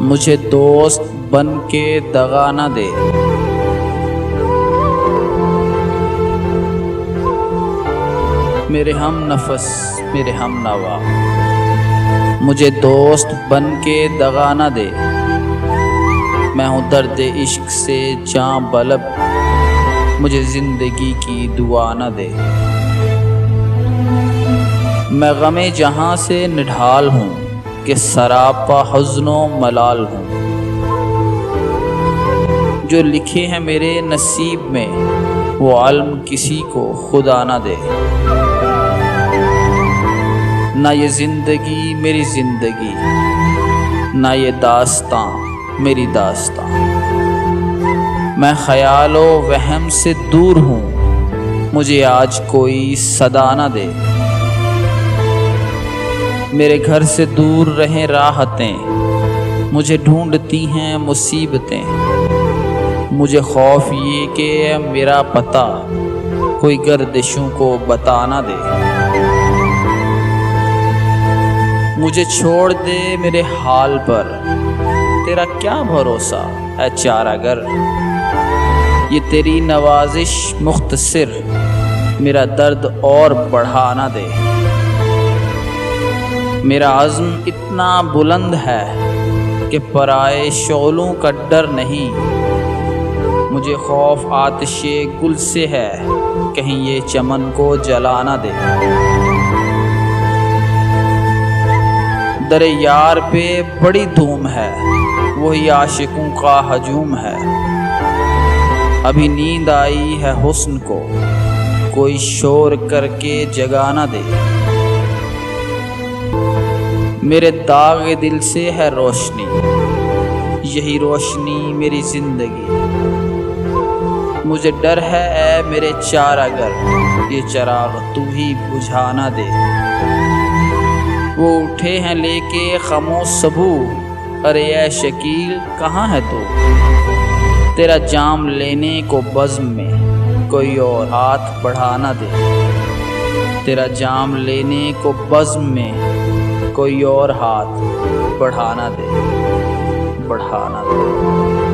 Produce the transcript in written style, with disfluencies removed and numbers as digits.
मुझे दोस्त बन के दगा न दे। मेरे हम नफस मेरे हम नवा, मुझे दोस्त बन के दगा न दे। मैं हूँ दर्द इश्क से जां बलब, मुझे जिंदगी की दुआ न दे। मैं गमे जहां से निढाल हूँ कि सरापा हुज़्नो मलाल हूँ। जो लिखे हैं मेरे नसीब में वो अलम किसी को खुदा न दे। ना ये ज़िंदगी मेरी ज़िंदगी, ना ये दास्तां मेरी दास्तां। मैं ख़यालो वहम से दूर हूँ, मुझे आज कोई सदा न दे। मेरे घर से दूर रहें राहतें, मुझे ढूंढती हैं मुसीबतें। मुझे खौफ ये कि मेरा पता कोई गर्दिशों को बता ना दे। मुझे छोड़ दे मेरे हाल पर, तेरा क्या भरोसा है चारागर। ये तेरी नवाजिश मुख्तसिर मेरा दर्द और बढ़ा ना दे। मेरा अज़्म इतना बुलंद है कि पराए शोलों का डर नहीं। मुझे खौफ आतिशे गुल से है, कहीं ये चमन को जला ना दे। दरे यार पे बड़ी धूम है, वही आशिकों का हजूम है। अभी नींद आई है हुस्न को, कोई शोर करके जगा ना दे। मेरे दाग दिल से है रोशनी, यही रोशनी मेरी जिंदगी। मुझे डर है ऐ मेरे चारागर, ये चराग तू ही बुझा ना दे। वो उठे हैं लेके खामोश सबू, अरे ऐ शकील कहाँ है तू। तेरा जाम लेने को बज़्म में कोई और हाथ बढ़ा ना दे। तेरा जाम लेने को बज़्म में कोई और हाथ बढ़ाना दे, बढ़ाना दे।